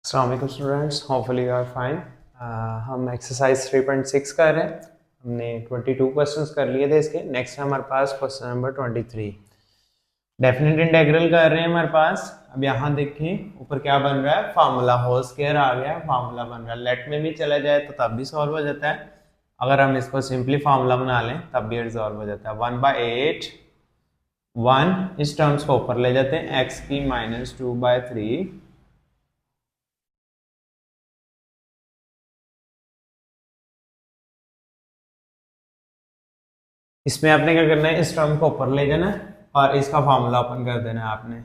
अस्सलाम वालेकुम students, hopefully you are fine. हम एक्सरसाइज 3.6 कर रहे हैं। हमने 22 क्वेश्चंस कर लिए थे इसके। नेक्स्ट है हमारे पास क्वेश्चन नंबर 23। डेफिनेट इंटीग्रल कर रहे हैं हमारे पास। अब यहाँ देखें ऊपर क्या बन रहा है, फार्मूला होल स्क्वायर आ गया, फार्मूला बन रहा है। लेट में भी चला जाए तो तब भी सॉल्व हो जाता है। अगर हम इसको सिंपली फार्मूला बना लें तब भी सॉल्व हो जाता है। 1/8 1 इस टर्म्स को ऊपर ले जाते हैं, x की -2/3 इसमें आपने क्या करना है, इस टर्म को ऊपर ले जाना है और इसका फार्मूला ओपन कर देना है आपने।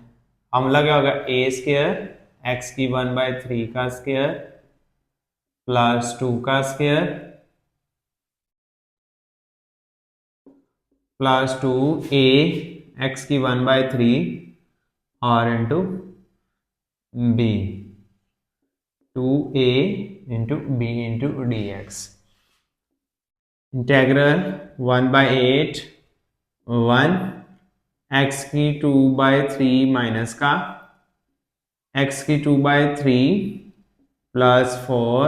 फार्मूला क्या होगा, ए स्क्वायर एक्स की 1/3 का स्क्वायर प्लस 2 का स्क्वायर प्लस 2 ए एक्स की 1/3 और into b 2a into b into d x. Integral 1/8 1 x की 2/3 माइनस का x की 2/3 प्लस 4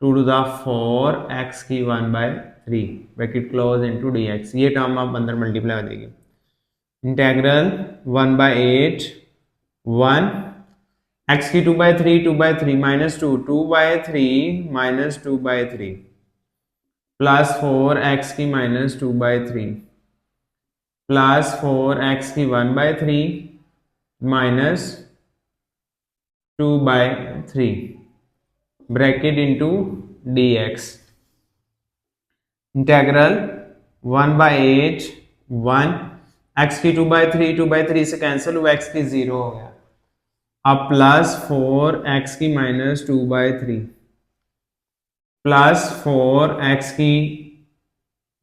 2 टू द 4 x की 1/3 bracket close into d x. ये टर्म आप अंदर मल्टीप्लाई हो जाएगी। इंटेग्रल 1/8 1 x की 2/3 माइनस 2 2/3 माइनस 2/3 प्लस 4 x की -2/3 प्लस 4 x की 1/3 minus 2/3 bracket into dx। Integral 1/8 1 x की 2/3 से कैंसिल हुआ, x की 0 हो गया। अब प्लस 4 x की -2/3 प्लस 4 x की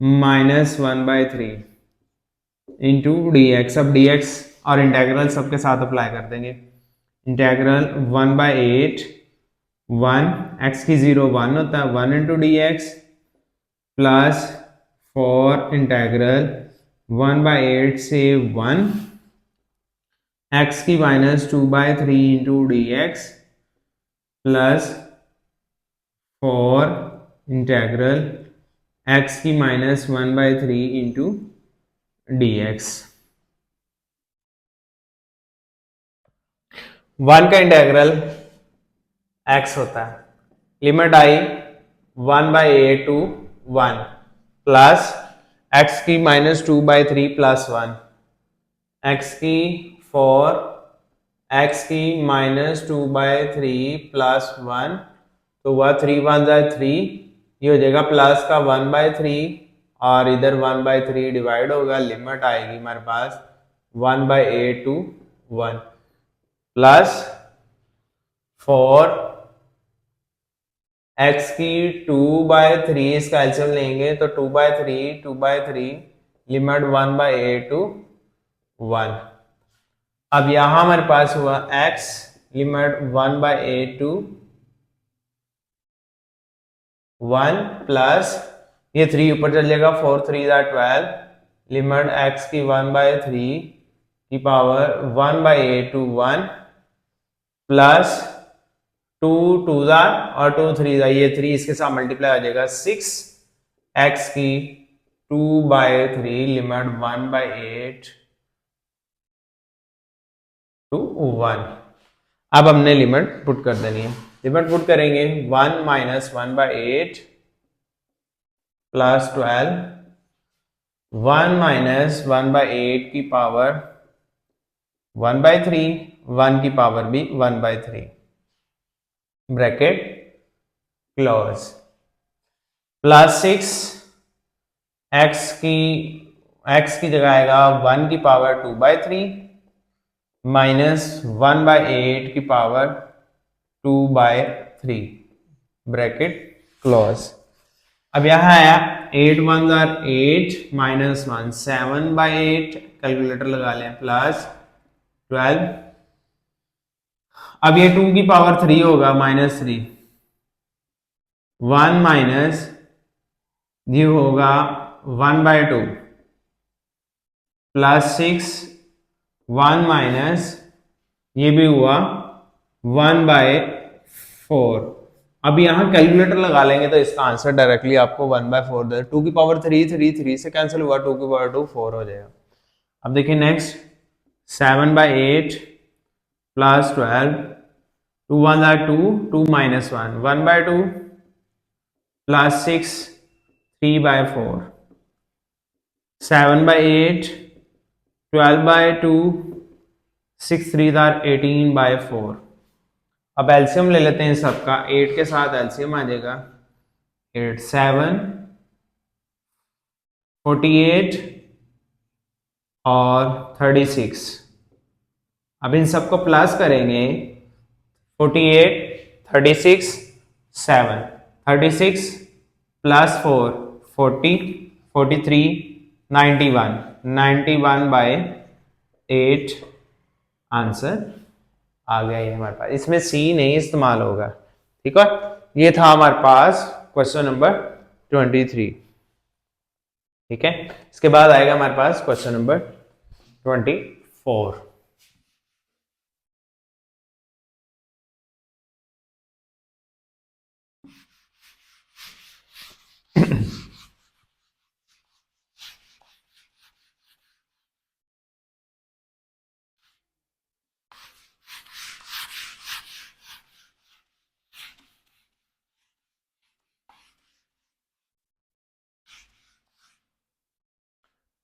-1/3 इंटू dx। अब dx और इंटेग्रल सबके साथ अप्लाई कर देंगे। इंटेग्रल 1/8 1 x की 0 1 होता है, 1 into d x plus 4 integral 1/8 से 1 x की -2/3 into d x plus 4 integral x की -1/3 इंटू डी एक्स। 1 का इंटेग्रल x होता है, लिमिट आई 1/8 टू 1 प्लस x की -2/3 प्लस 1 x की 4 x की -2/3 प्लस 1 तो वह 3 1 3, ये हो जाएगा प्लस का 1/3 और इधर 1/3 डिवाइड होगा। लिमिट आएगी हमारे पास 1/8 टू 1 प्लस 4 x की 2/3 इसका एलसीएम लेंगे तो 2/3 लिमिट 1/8 टू 1। अब यहां हमारे पास हुआ x लिमिट 1/8 टू 1 प्लस ये 3 ऊपर चल जाएगा, 4 3 12 लिमिट x की 1/3 की पावर 1/8 टू 1 प्लस 2 2 और 2 3 ये 3 इसके साथ मल्टीप्लाई हो जाएगा 6 x की 2/3 लिमिट 1/8 टू 1। अब हमने लिमिट पुट कर देनी है। लिमिट पुट करेंगे 1 माइनस 1/8 प्लस 12 1 माइनस 1/8 की पावर 1/3 1 की पावर भी 1/3 ब्रैकेट क्लोज प्लस 6 x की जगह आएगा 1 की पावर 2/3 माइनस 1/8 की पावर 2/3 ब्रैकेट क्लोज। अब यहां आया 8 1 8 माइनस 1 7/8 कैलकुलेटर लगा लें प्लस 12। अब ये 2 की पावर 3 होगा -3 1 माइनस ये होगा 1/2 प्लस 6 1 माइनस ये भी हुआ 1/4 4। अब यहाँ कैलकुलेटर लगा लेंगे तो इसका आंसर डायरेक्टली आपको 1/4 दे, 2 की पावर 3, 3 से कैंसिल हुआ, 2 की पावर 2 4 हो जाएगा। अब देखिए next 7/8 plus 12, 2 1 are 2, 2 minus 1, 1/2 plus 6, 3/4, 7/8, 12/2, 6 3 are 18/4। अब एलसीएम ले लेते हैं सबका, 8 के साथ एलसीएम आ जाएगा, 8 7 48 और 36। अब इन सबको प्लस करेंगे, 48 36 7, 36 प्लस 4 40, 43 91, 91/8 आंसर आ गया ये हमारे पास। इसमें सी नहीं इस्तेमाल होगा, ठीक है। ये था हमारे पास क्वेश्चन नंबर 23, ठीक है। इसके बाद आएगा हमारे पास क्वेश्चन नंबर 24।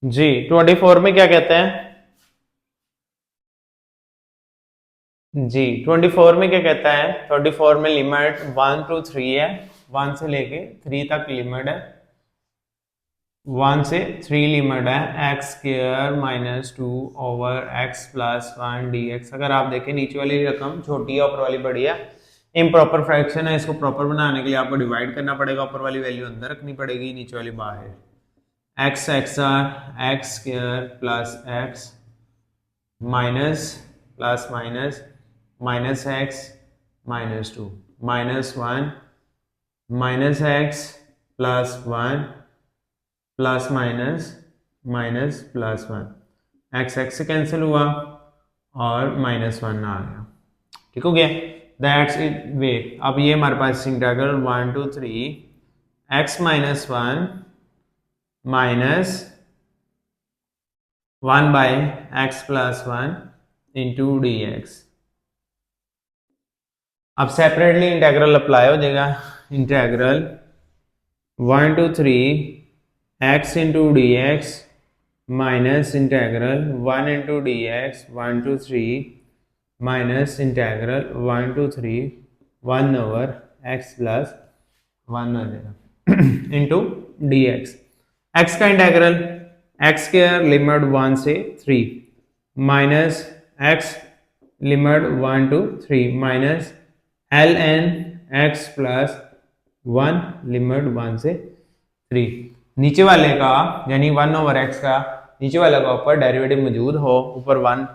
जी 24 में क्या कहते हैं? जी 24 में क्या कहता है? 24 में लिमिट 1 to 3 है, 1 से लेके 3 तक लिमिट है, 1 से 3 लिमिट है, x square minus 2 over x plus 1 dx। अगर आप देखें नीचे वाली रकम छोटी है, ऊपर वाली बड़ी है, इम्प्रॉपर फ्रैक्शन है, इसको प्रॉपर बनाने के लिए आपको डिवाइड करना पड़ेगा, ऊपर वाली वैल्यू अंदर रखनी पड़ेगी, नीचे वाली बाहर। X x R x square plus x minus plus minus minus x minus 2 minus 1 minus x plus 1 plus minus minus plus 1, x x से कैंसिल हुआ और -1 आ गया, ठीक हो गया। That's it way. अब ये हमारे पास integral 1 to 3 x minus 1 minus 1/x plus 1 into dx। अब सेपरेटली इंटेग्रल अप्लाई हो जाएगा, integral 1 to 3 x into dx minus integral 1 into dx 1 to 3 minus integral 1 to 3 1 over x plus 1 हो जाएगा into dx। x का integral x square limit 1 से 3 minus x limit 1 to 3 minus ln x plus 1 limit 1 से 3। नीचे वाले का यानी 1 over x का नीचे वाले का ऊपर डेरिवेटिव मौजूद हो, ऊपर 1,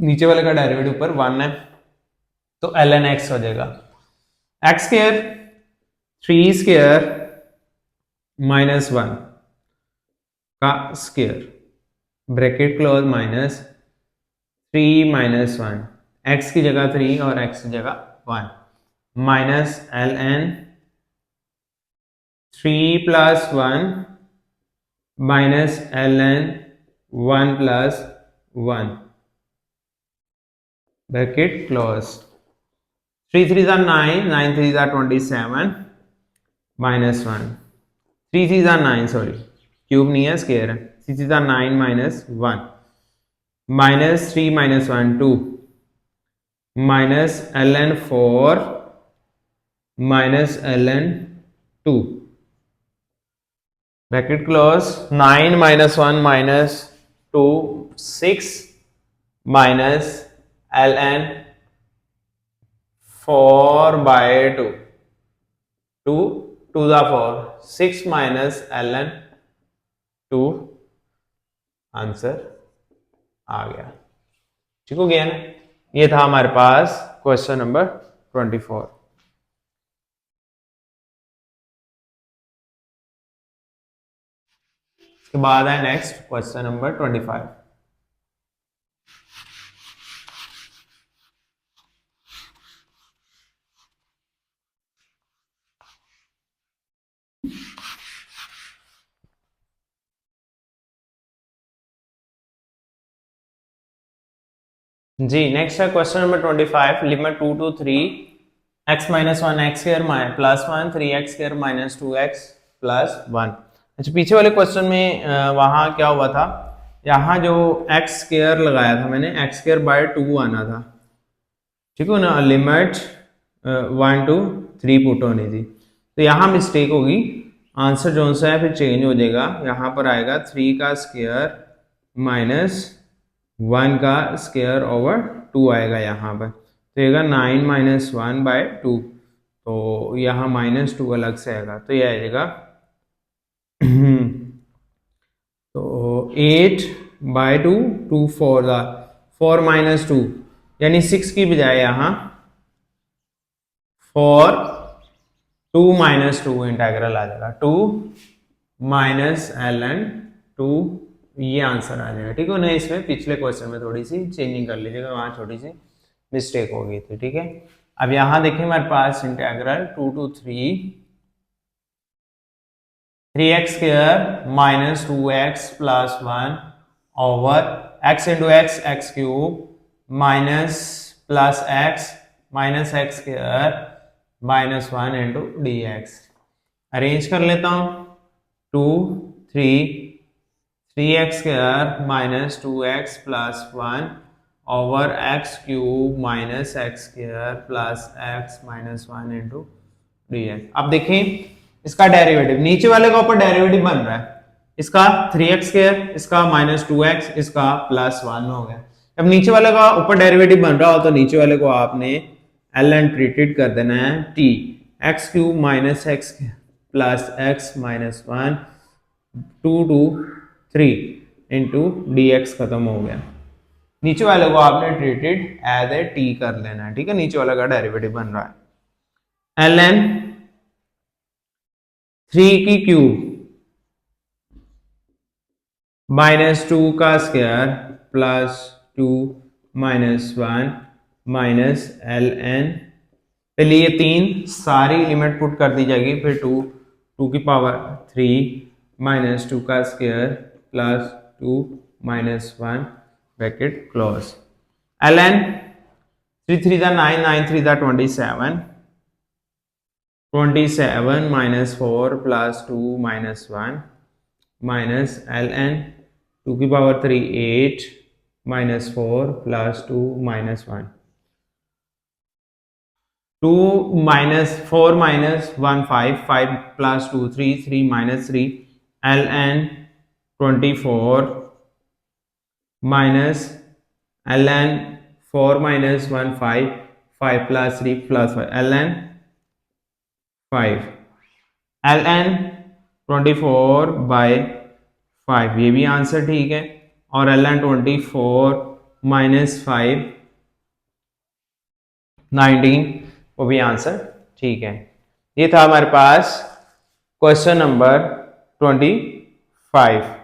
नीचे वाले का डेरिवेटिव ऊपर 1 है, तो ln x हो जाएगा x स्क्वायर 3 स्क्वायर माइनस 1 का square bracket close minus 3 minus 1, x की जगह 3 और x की जगह 1 minus ln 3 plus 1 minus ln 1 plus 1 bracket close. 3 3 are 9, 9 3 are 27 minus 1, 3 3 are 9, sorry cube नहीं है स्क्वायर है, 3 3 are 9 minus 1 minus 3 minus 1 2 minus ln 4 minus ln 2 bracket close. 9 minus 1 minus 2 6 minus ln 4/2 2 to the 4 6 minus ln 2 answer आ गया, ठीक हो गया ना। ये था हमारे पास क्वेश्चन नंबर 24। इसके बाद है नेक्स्ट क्वेश्चन नंबर 25। जी नेक्स्ट है question number 25, limit 2 to 3 x minus one x square plus one 3x square minus 2x plus 1। अच्छा पीछे वाले क्वेश्चन में वहां क्या हुआ था, यहाँ जो x स्क्र लगाया था मैंने, x स्क्र बाय 2 आना था, ठीक है ना, लिमिट 1 to 3 पुट होनी थी, तो यहाँ मिस्टेक होगी, आंसर जो सा है फिर चेंज हो जाएगा, यहाँ पर आएगा 3 का स्क्वायर माइनस 1 का स्क्वायर ओवर 2 आएगा यहाँ पर, तो आएगा 9 माइनस 1 बाय 2, तो यहाँ माइनस 2 अलग से आएगा, तो यह आएगा तो 8 बाय 2, 2 4 माइनस 2, यानी 6 की बजाय यहाँ 4 2 माइनस 2 इंटेग्रल आ जाएगा, 2 माइनस ln 2, ये आंसर आ जाएगा, ठीक है ना। इसमें पिछले क्वेश्चन में थोड़ी सी चेंजिंग कर लीजिएगा, वहां छोटी सी मिस्टेक हो गई थी, ठीक है। अब यहां देखिए हमारे पास integral 2 to 3x square minus 2x plus 1 over x into x cube minus plus x minus x square minus 1 into d x. Arrange कर लेता हूं, 2 3x square minus 2x plus 1 over x cube minus x square plus x minus 1 into d x. अब देखें इसका derivative, नीचे वाले का ऊपर डेरिवेटिव बन रहा है, इसका 3x स्क्वायर, इसका माइनस 2x, इसका प्लस 1 हो गया। जब नीचे वाले का ऊपर डेरिवेटिव बन रहा हो तो नीचे वाले को आपने ln ट्रीटेड कर देना है t, x cube minus x plus x minus 1 2 to 3 into d x खत्म हो गया। नीचे वाले को आपने ट्रीटेड एज ए t कर लेना है, ठीक है, नीचे वाले का डेरिवेटिव बन रहा है ln 3 की क्यूब माइनस 2 का square plus 2 minus 1 minus ln, पहले ये 3 सारी लिमिट पुट कर दी जाएगी, फिर 2 की पावर 3 माइनस 2 का square plus 2 minus 1 bracket close, ln 3 3 9 9 3 27 27 minus 4 plus 2 minus 1 minus ln 2 की power 3 8 minus 4 plus 2 minus 1, 2 minus 4 minus 1 5 5 plus 2 3 3 minus 3 ln 24 minus ln 4 minus 1 5 5 plus 3 plus 5 ln 5 ln 24 by 5, ये भी answer ठीक है, और ln 24 minus 5 19, वो भी answer ठीक है। ये था हमारे पास क्वेश्चन नंबर 25।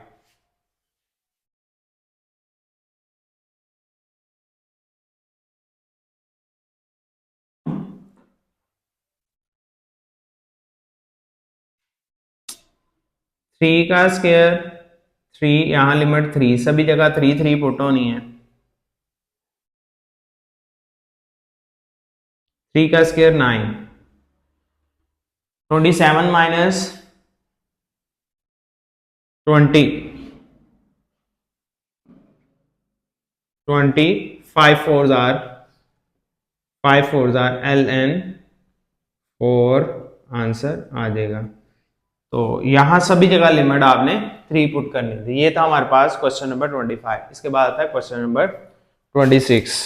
थ्री का स्क्वायर 3, यहां लिमिट 3, सभी जगह 3 3 पुट होनी है, 3 का स्क्वायर 9, 27 माइनस 20 5 4 जार 5 4 जार ln 4 आंसर आ जाएगा। तो यहां सभी जगह लिमिट आपने 3 पुट करनी थी। ये था हमारे पास क्वेश्चन नंबर 25। इसके बाद आता है क्वेश्चन नंबर 26।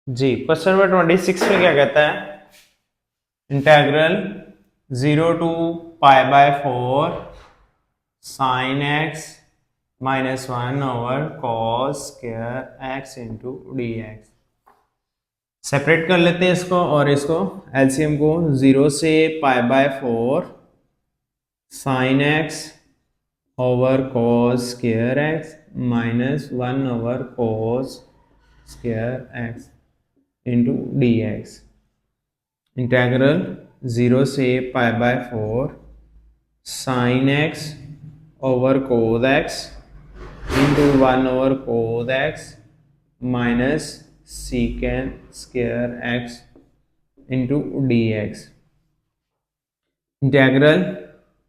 जी क्वेश्चन नंबर 26 में क्या कहता है, integral 0 to pi by 4 sine x minus 1 over cos square x into d x. Separate कर लेते हैं इसको और इसको, एलसीएम को 0 से π/4 sine x over cos square x minus 1 over cos square x into d x, integral 0 से π/4 sine x over cos x into 1 over cos x minus secant square x into d x, integral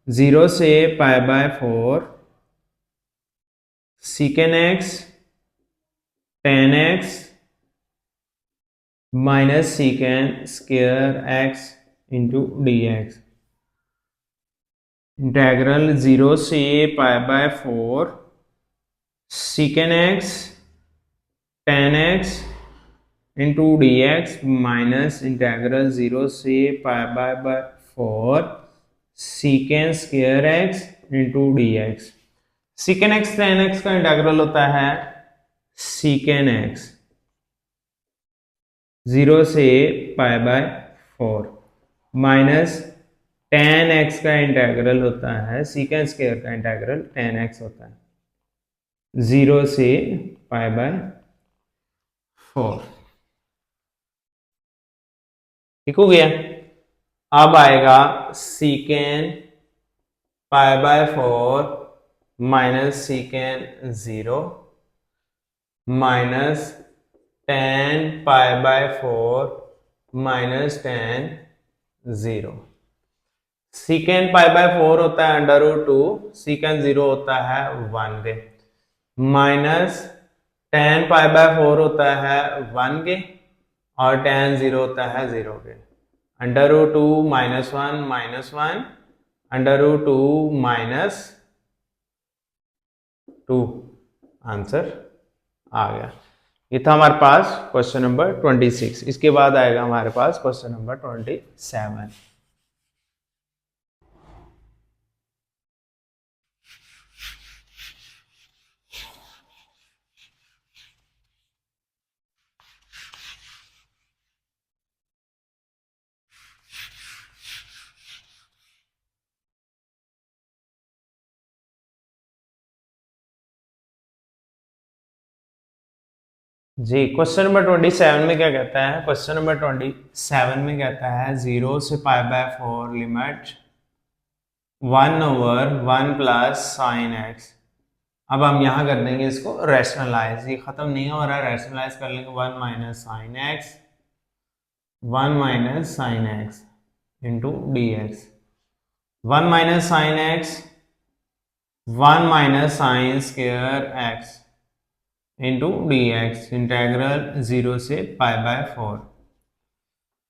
0 से π/4 secant x tan x minus secant square x into d x, integral 0 से π/4 secant x tan x into d x minus integral 0 से π/4 secant square x into d x. secant x tan x का integral होता है secant x 0 से π/4 minus tan x का integral होता है secant square का इंटेग्रल tan एक्स होता है 0 से π/4। ठीक हो गया। अब आएगा secant π/4 minus secant 0 minus tan π/4 minus tan 0। secant π/4 होता है √2, secant 0 होता है 1 के, माइनस tan π/4 होता है 1 के और tan 0 होता है 0 के, √2 -1 -1 √2 -2 आंसर आ गया। ये था हमारे पास क्वेश्चन नंबर 26। इसके बाद आएगा हमारे पास क्वेश्चन नंबर 27। जी क्वेश्चन नंबर 27 में क्या कहता है? क्वेश्चन नंबर 27 में कहता है 0 से π/4 लिमिट 1/1 प्लस साइन एक्स। अब हम यहाँ कर देंगे इसको रैशनलाइज, ये खत्म नहीं हो रहा है, रैशनलाइज कर लेंगे 1 minus sine x 1 minus sine x into d x, 1 minus sine x 1 minus sine square x into d x, integral 0 से π/4,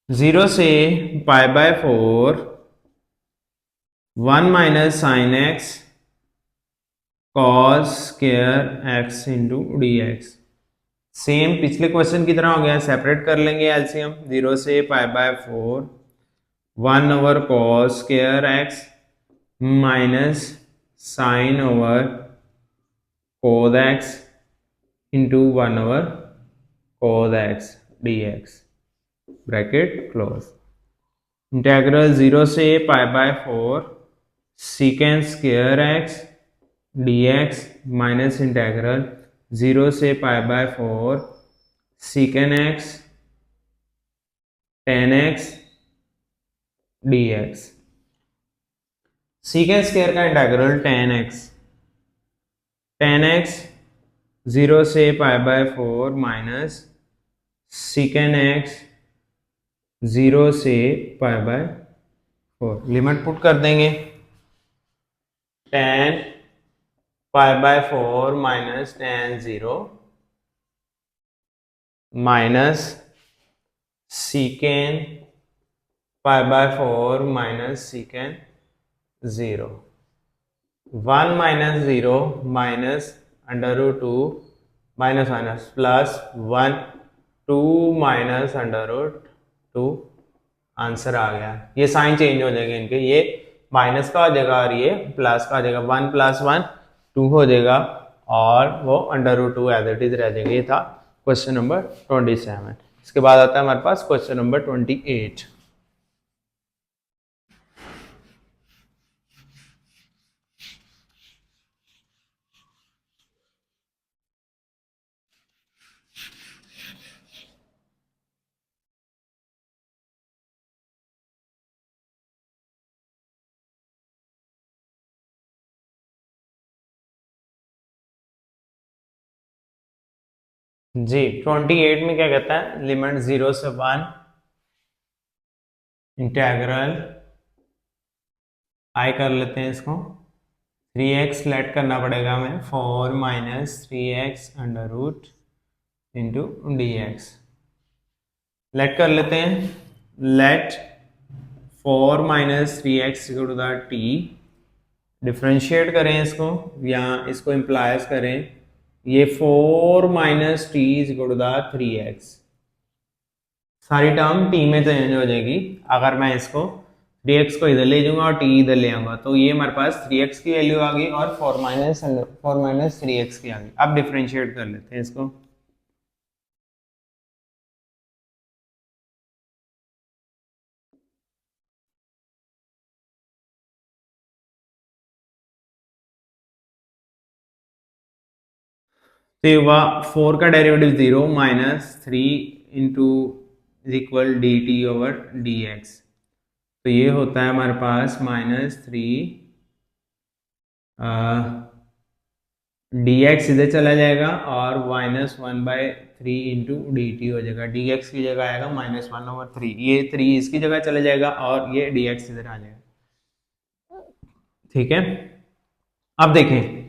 0 से π/4 1 minus sine x cos square x into d x. Same पिछले question की तरह हो गया, separate कर लेंगे LCM, 0 से π/4 1 over cos square x minus sine over cos x into 1 over cos x dx, bracket close, integral 0 से π/4 secant square x dx minus integral 0 से π/4 secant x tan x dx, secant square का integral tan x 0 से π/4 minus secant x 0 से π/4, limit put कर देंगे, tan π/4 minus tan 0 minus secant π/4 minus secant 0, 1 minus 0 minus √2 minus minus plus 1 2 minus √2, answer आ गया। ये sign change हो जाएंगे इनके, ये माइनस का हो जाएगा और ये प्लस का हो जाएगा, 1 + 1 2 हो जाएगा और वो √2 एज इट इज रह जाएगा। ये था क्वेश्चन नंबर 27। इसके बाद आता है हमारे पास क्वेश्चन नंबर 28। जी 28 में क्या कहता है, लिमिट 0 से 1 इंटेग्रल आई कर लेते हैं इसको 3x लेट करना पड़ेगा हमें 4 minus 3x under root into d x let कर लेते हैं। Let 4 minus 3x to the t, differentiate करें इसको या इसको इम्प्लाइज करें, ये 4 minus t is equal to the 3x, सारी टर्म टी में चेंज हो जाएगी। अगर मैं इसको 3x को इधर ले जाऊंगा और टी इधर ले आऊंगा तो ये हमारे पास 3x की वैल्यू आ गई और 4 माइनस 3x की आ गई। अब डिफ्रेंशिएट कर लेते हैं इसको। तो ये हुआ 4 का derivative 0 minus 3 into is equal D T over D x, तो ये होता है हमारे पास -3 डी एक्स इधर चला जाएगा और -1/3 इंटू डी टी हो जाएगा। डी एक्स की जगह आएगा -1/3, ये 3 इसकी जगह चला जाएगा और ये डी एक्स इधर आ जाएगा। ठीक है, अब देखें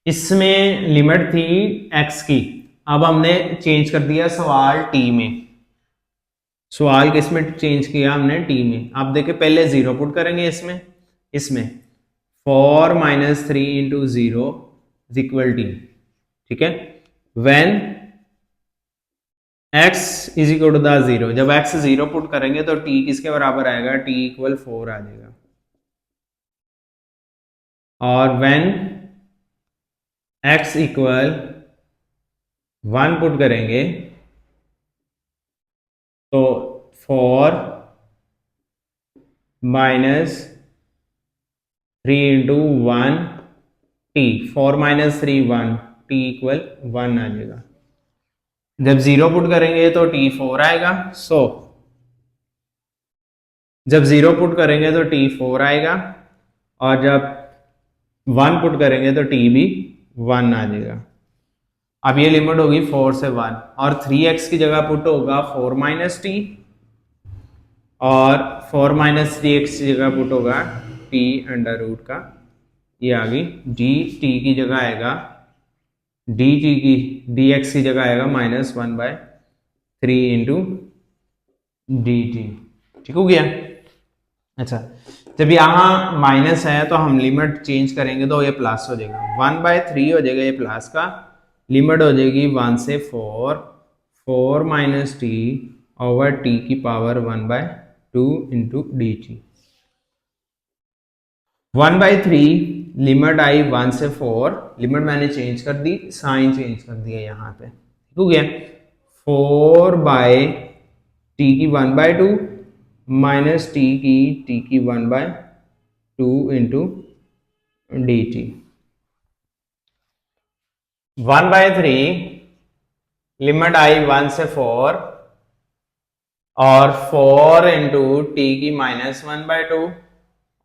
इसमें लिमिट थी x की, अब हमने चेंज कर दिया सवाल t में। सवाल किस में चेंज किया हमने, t में। अब देखें पहले 0 पुट करेंगे इसमें 4 minus 3 into 0 is equal t. ठीक है, when x is equal to the 0, जब x 0 पुट करेंगे तो t किसके बराबर आएगा, t इक्वल 4 आ जाएगा। और व्हेन x इक्वल 1 पुट करेंगे तो 4 minus 3 into 1 T, 4 minus 3 1, T equal 1 आ जाएगा। जब 0 पुट करेंगे तो t 4 आएगा। सो जब 0 पुट करेंगे तो t 4 आएगा और जब 1 पुट करेंगे तो t भी 1 आ जाएगा। अब ये लिमिट होगी 4 से 1 और 3x की जगह पुट होगा 4 माइनस टी और 4 माइनस 3x की जगह पुट होगा t अंडर रूट का, ये आ गई डी टी की जगह आएगा डी टी की डी एक्स की जगह आएगा -1/3 इंटू डी टी। ठीक हो गया। अच्छा, जब यहाँ माइनस है तो हम लिमिट चेंज करेंगे तो ये प्लस हो जाएगा, 1/3 हो जाएगा ये प्लस का, लिमिट हो जाएगी 1 से 4 माइनस टी ओवर टी की power 1/2 into d t. 1/3 limit आई 1 से 4, लिमिट मैंने चेंज कर दी, साइन चेंज कर दिया यहाँ पे। ठीक हो गया, 4/t की 1/2 माइनस टी की 1/2 इंटू डी टी। 1/3 लिमिट आई 1 से 4 और 4 इंटू टी की -1/2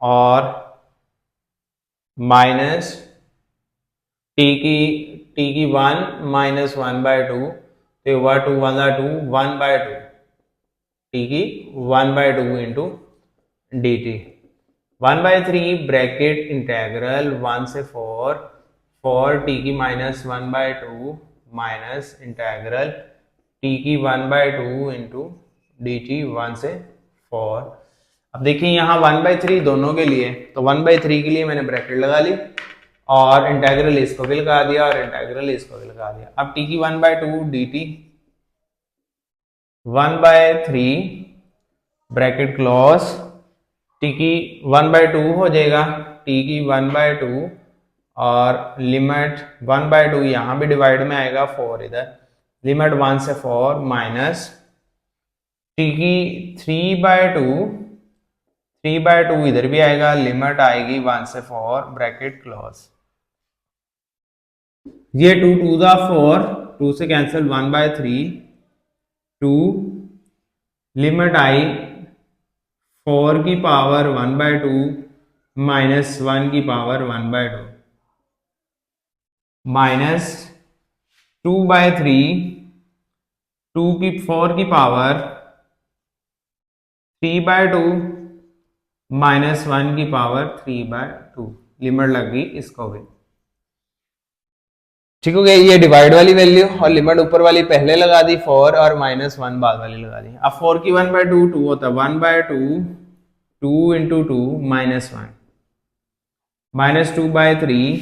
और माइनस टी की 1 -1/2, तो 2 1/2 टी की 1/2 into d t. 1/3 bracket integral 1 से 4 टी की -1/2 माइनस इंटेग्रल टी की 1/2 इंटू डी टी 1 से 4। अब देखिए यहाँ 1/3 दोनों के लिए, तो 1/3 के लिए मैंने ब्रैकेट लगा ली और इंटेग्रल इसको भी लगा दिया और इंटेग्रल इसको भी लगा दिया। अब टी की 1/2 D t 1/3 bracket close, T की 1/2 हो जाएगा, टी की 1/2 और लिमिट 1/2 यहाँ भी डिवाइड में आएगा, 4 इधर, लिमिट 1 से 4 माइनस टी की 3/2 इधर भी आएगा, लिमिट आएगी 1 से 4 ब्रैकेट क्लोज। ये 2 2 दा 4, 2 से कैंसिल 1/3, 2 लिमिट आई 4 की पावर 1/2 माइनस 1 की पावर 1/2 माइनस 2/3, 4 की पावर 3/2 माइनस 1 की पावर 3/2, लिमिट लग गई इसको भी। ठीक हो गया, ये डिवाइड वाली वैल्यू और लिमिट ऊपर वाली पहले लगा दी 4 और माइनस 1 बाद वाली लगा दी। अब 4 की 1/2 2 होता है, 1/2 2 इंटू 2 -1 -2/3,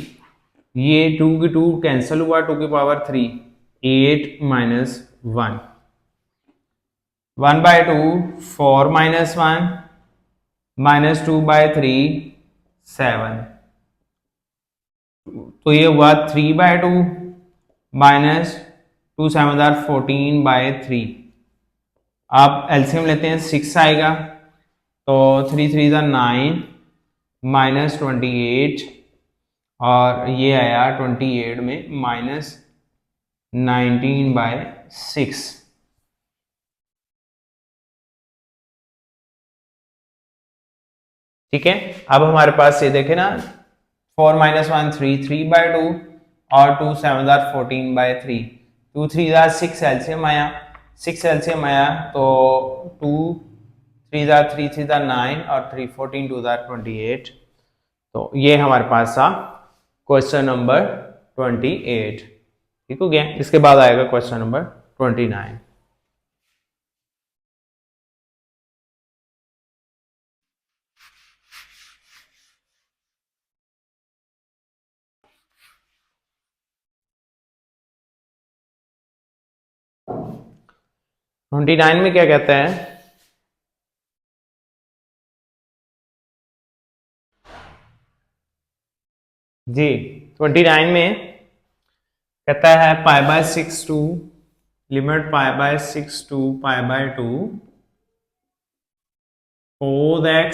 ये 2 की 2 कैंसिल हुआ, 2 की पावर 3 8 माइनस 1 1/2 4 -1 -2/3 7, तो ये हुआ 3/2 माइनस 2 7 14/3। आप एलसीएम लेते हैं 6 आएगा, तो 3 3 9 माइनस 28 और ये आया 28 में माइनस 19/6। ठीक है, अब हमारे पास ये देखे ना 4 -1 3 3/2 और 2 7 14/3, 2 3 6 एलसीएम आया, 6 एलसीएम आया तो 2 3 3 3 9 और 3 14 2 28। तो ये हमारे पास था क्वेश्चन नंबर 28। ठीक हो गया, इसके बाद आएगा क्वेश्चन नंबर 29। ट्वेंटी नाइन में क्या कहते हैं, जी 29 में कहता है π/6 to limit π/6 to π/2 cos x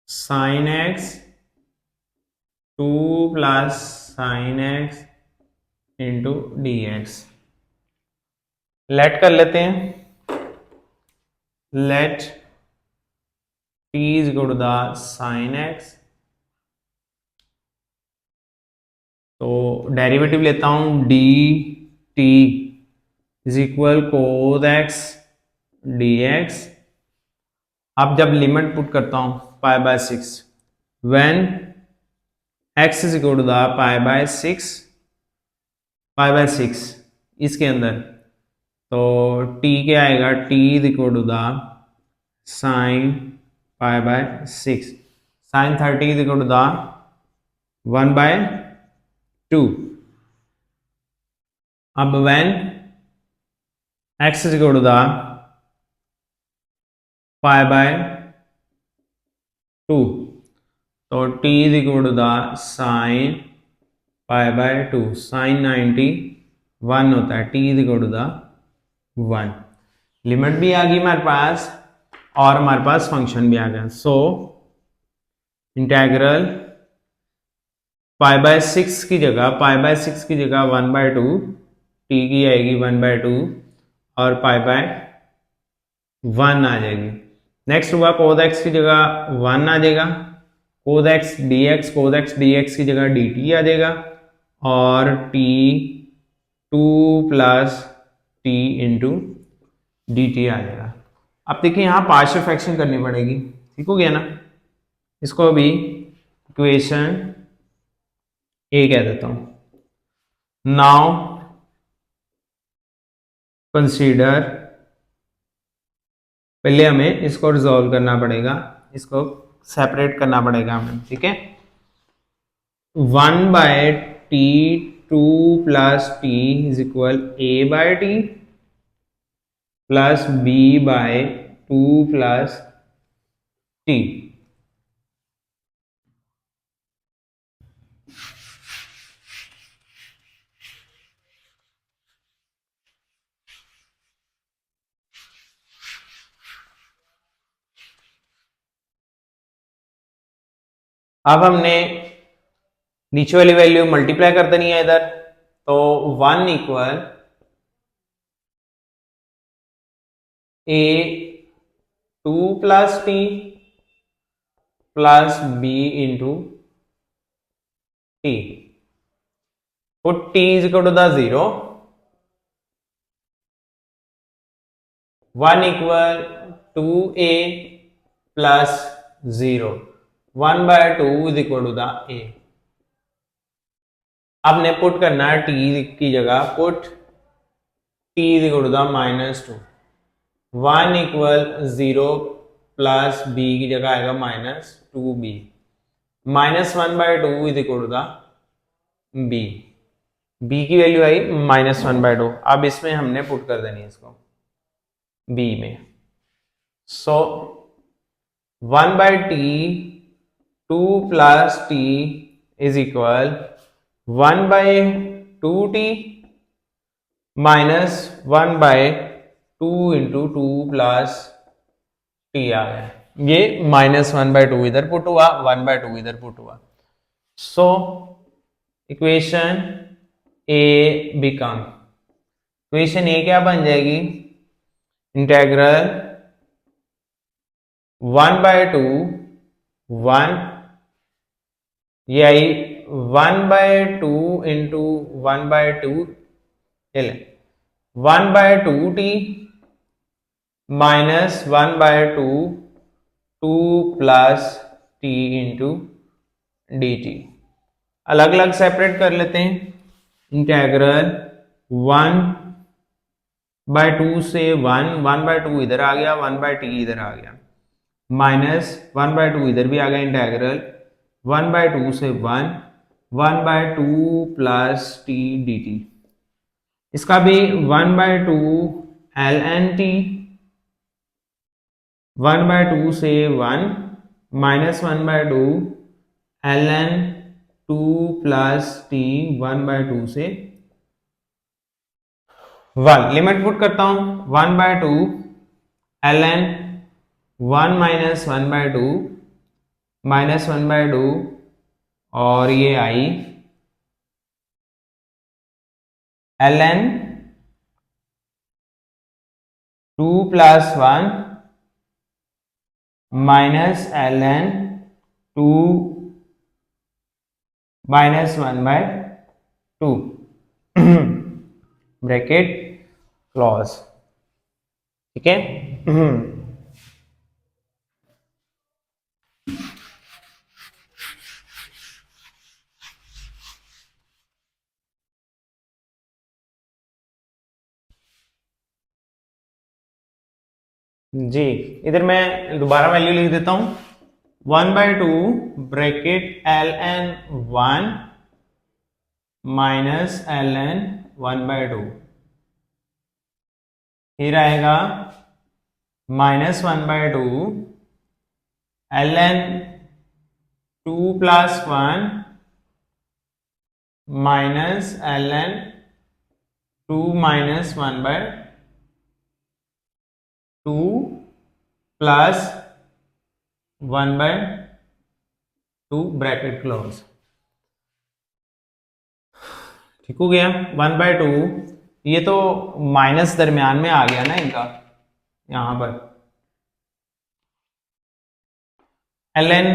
sin x 2 plus sin x into dx। Let कर लेते हैं, let t is equal to the sin x, तो डेरिवेटिव लेता हूं d t is equal cos x d x. अब जब लिमिट पुट करता हूं π/6 when x is equal to the π/6 इसके अंदर, तो t क्या आएगा, t is equal to the sine π/6 sign 30 is equal to the 1/2। अब when x is equal to the π/2, तो t is equal to the sine π/2 sine 90 1 होता है, t is equal to the 1। Limit भी आ गई हमारे पास और हमारे पास फंक्शन भी आ गया। सो इंटेग्रल π/6 की जगह 1/2 t की आएगी 1/2 और π/1 आ जाएगी। नेक्स्ट हुआ cos x की जगह 1 आ जाएगा, cos x dx की जगह dt आ जाएगा और t 2 plus t into dt आ जाएगा। अब देखिए यहाँ पार्शियल फ्रैक्शन करनी पड़ेगी। ठीक हो गया ना, इसको अभी इक्वेशन ए कह देता हूं। नाउ कंसीडर, पहले हमें इसको रिजॉल्व करना पड़ेगा, इसको सेपरेट करना पड़ेगा हमें। ठीक है, 1/t 2 plus t is equal a/t plus b/2 plus t। अब हमने नीचे वाली वैल्यू मल्टीप्लाई कर देनी है इधर, तो 1 equal a 2 plus t plus b into t, put t is equal to the 0, 1 equal 2a plus 0, 1/2 is equal to the a। आपने पुट करना है t की जगह, put t is equal to the -2, 1 equal 0 plus b की जगह आएगा -2b, -1/2 is equal to the b, b की value आई -1/2। अब इसमें हमने पुट कर देनी है इसको b में, so 1/t 2 plus t is equal 1/2t minus 1/2 into 2 plus t आ गया, ये -1/2 इधर पुट हुआ, 1/2 इधर पुट हुआ। सो इक्वेशन ए बिकम, इक्वेशन ए क्या बन जाएगी, इंटेग्रल 1/2 1, ये आई 1/2 into 1/2, 1/2t minus 1/2 2 plus T into d T. अलग अलग सेपरेट कर लेते हैं, इंटेग्रल 1/2 से 1/2 इधर आ गया, 1/t इधर आ गया, माइनस 1/2 इधर भी आ गया, इंटेग्रल 1/2 से 1/2 प्लस टी डी टी, इसका भी 1/2 ln t, 1/2 से 1 माइनस 1/2 ln 2 प्लस टी, 1/2 से 1, लिमिट पुट करता हूं, 1/2 ln 1 माइनस 1/2 माइनस 1/2, और ये आई ln 2 plus 1 minus ln 2 minus 1/2 bracket clause, ठीक है। जी, इधर मैं दोबारा वैल्यू लिख देता हूं, 1/2 ब्रैकेट ln 1 माइनस ln 1/2, फिर आएगा -1/2 ln 2 plus 1 minus ln 2 minus 1/2 plus 1/2 bracket close, ठीक हो गया। 1/2, ये तो माइनस दरमियान में आ गया ना इनका, यहां पर ln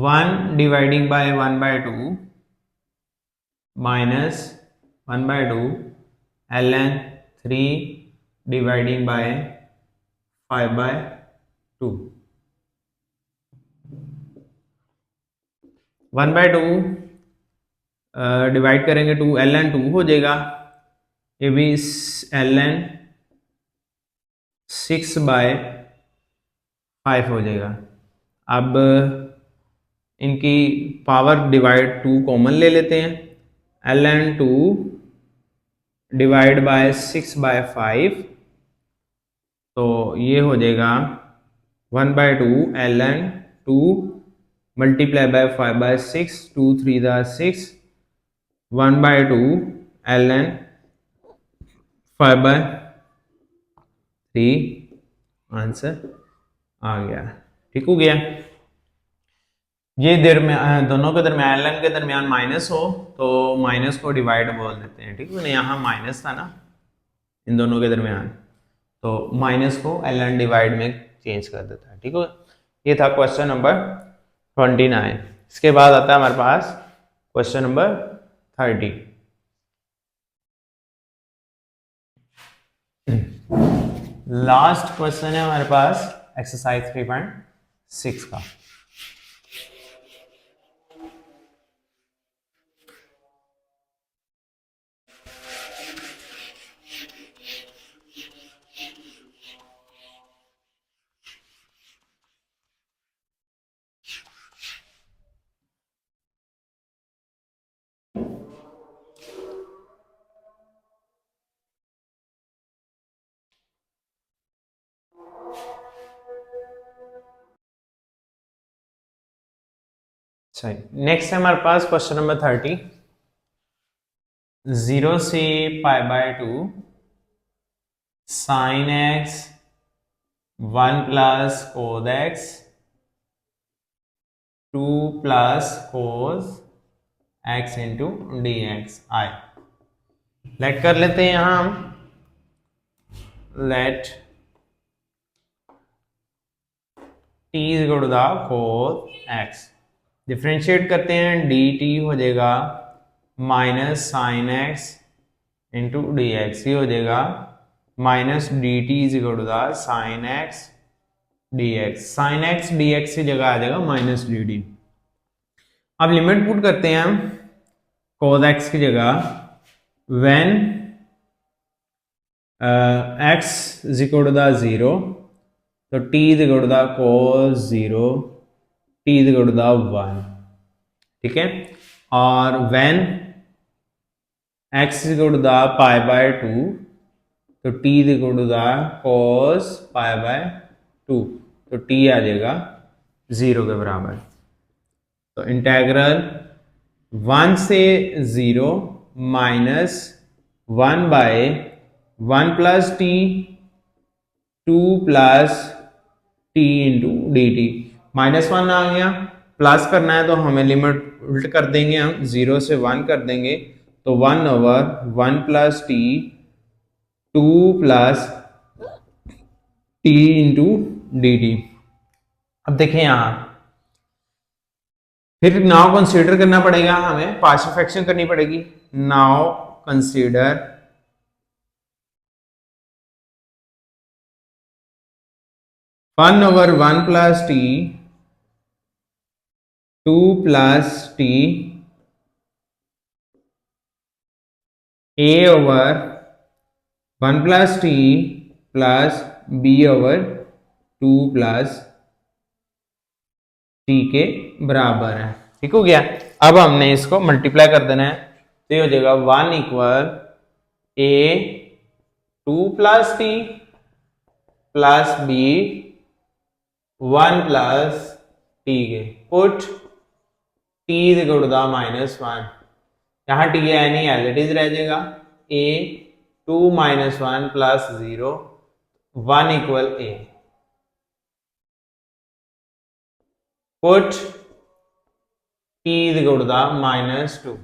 1 dividing by 1/2 minus 1/2 ln 3 dividing by 5/2, 1/2 divide करेंगे 2, ln 2 हो जाएगा, ये भी ln 6/5 हो जाएगा। अब इनकी पावर डिवाइड 2 कॉमन ले लेते हैं, ln 2 डिवाइड बाय 6/5, तो ये हो जाएगा 1/2 ln 2 multiply by 5/6, 2 3 6, 1/2 ln 5/3, answer आ गया। ठीक हो गया। ये दोनों के दरमियान एल एन के दरमियान माइनस हो तो माइनस को डिवाइड बोल देते हैं, ठीक है ना। यहाँ माइनस था ना इन दोनों के दरमियान, तो माइनस को एल एन डिवाइड में चेंज कर देता है, ठीक है। ये था क्वेश्चन नंबर 29। इसके बाद आता है हमारे पास क्वेश्चन नंबर 30। लास्ट क्वेश्चन है हमारे पास एक्सरसाइज 3.6 का। सही, नेक्स्ट है हमारे पास क्वेश्चन नंबर 30। 0 से π/2 sin x 1 plus cos x 2 plus cos x into d x आई। लेट कर लेते हैं यहां हम, let t is equal to the cos x, differentiate करते हैं, dt हो जाएगा minus sine x into d x, ये हो जाएगा minus d t is equal to the sine x d x. Sine x d x की जगह आ जाएगा माइनस डी टी। अब लिमिट पुट करते हैं हम cos x की जगह, when x is equal to the 0 तो t is equal to the cos 0 t is equal to the 1, ठीक है। और when x is equal to the π/2 तो t is equal to the cos π/2, तो t आ जाएगा 0 के बराबर। तो इंटेग्रल 1 से 0 minus 1/1 plus T 2 plus T into d T. -1 आ गया, प्लस करना है तो हमें लिमिट उल्ट कर देंगे, हम 0 से 1 कर देंगे, तो 1/1 plus T 2 plus T into d t. अब देखें यहां फिर नाउ कंसीडर करना पड़ेगा, हमें पार्शियल फ्रैक्शन करनी पड़ेगी। Now consider one over 1 plus T 2 plus T a over 1 plus t plus b over 2 plus t के बराबर है, ठीक हो गया। अब हमने इसको मल्टीप्लाई कर देना है, तो ये हो जाएगा 1 equal a 2 plus t plus b 1 plus t के, put t is equal to the -1, यहाँ टी है नहीं एज इट इज रह जाएगा, a 2 - 1 plus 0 1 equal a, put t is equal to the -2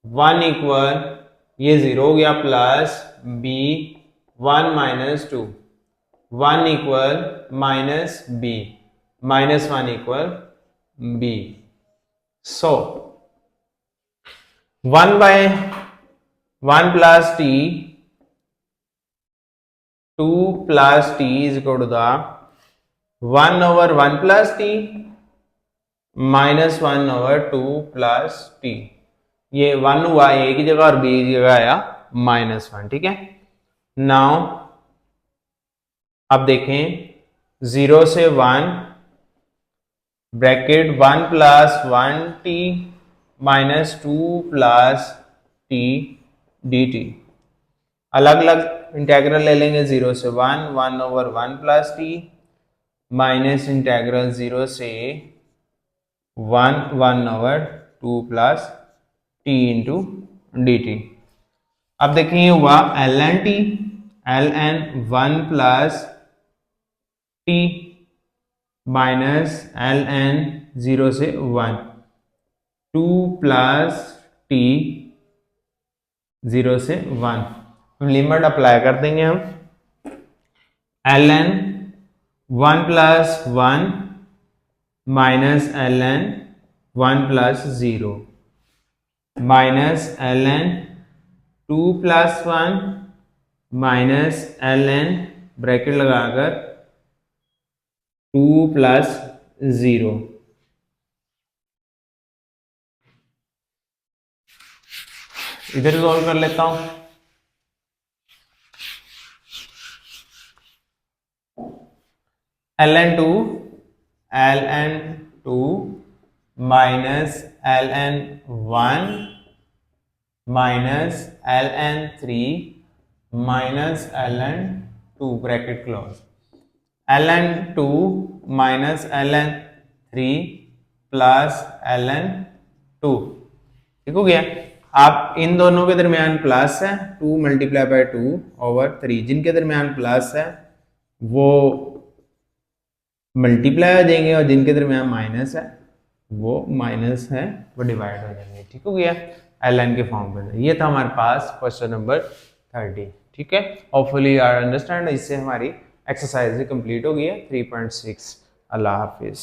1 equal ये 0 हो गया plus b 1 - 2 1 equal minus b -1 equal b। So 1/1 plus t 2 plus t is equal to the 1 over 1 plus t -1 over 2 plus t। ये 1 हुआ a की जगह और b की जगह आया -1, ठीक है। नाउ अब देखें 0 से 1 bracket 1 plus 1 t minus 2 plus t dt। अलग अलग इंटेग्रल ले लेंगे, 0 से 1 1 over 1 plus t minus integral 0 से 1 1 over 2 plus t into d t. अब देखिए हुआ ln t, ln 1 plus t minus l n 0 से 1, 2 प्लस टी 0 से 1। लिमिट अप्लाई कर देंगे हम। L n 1 plus 1 minus l n 1 plus 0 minus l n 2 plus 1 minus l n bracket लगाकर 2 plus 0। इधर सॉल्व कर लेता हूं। L n two minus l n 1 minus l n 3 minus l n 2 bracket close. L n 2 minus l n 3 plus l n 2, ठीक हो गया। आप इन दोनों के दरमियान प्लस है, 2 मल्टीप्लाई बाय 2 ओवर 3, जिनके दरमियान प्लस है वो मल्टीप्लाई हो जाएंगे और जिनके दरमियान माइनस है वो माइनस है वो डिवाइड हो जाएंगे, ठीक हो गया। एल एन के फॉर्म में ये था हमारे पास क्वेश्चन नंबर 30, ठीक है। Hopefully are understand. इससे हमारी एक्सरसाइज कंप्लीट हो गई है 3.6। अल्लाह हाफिज।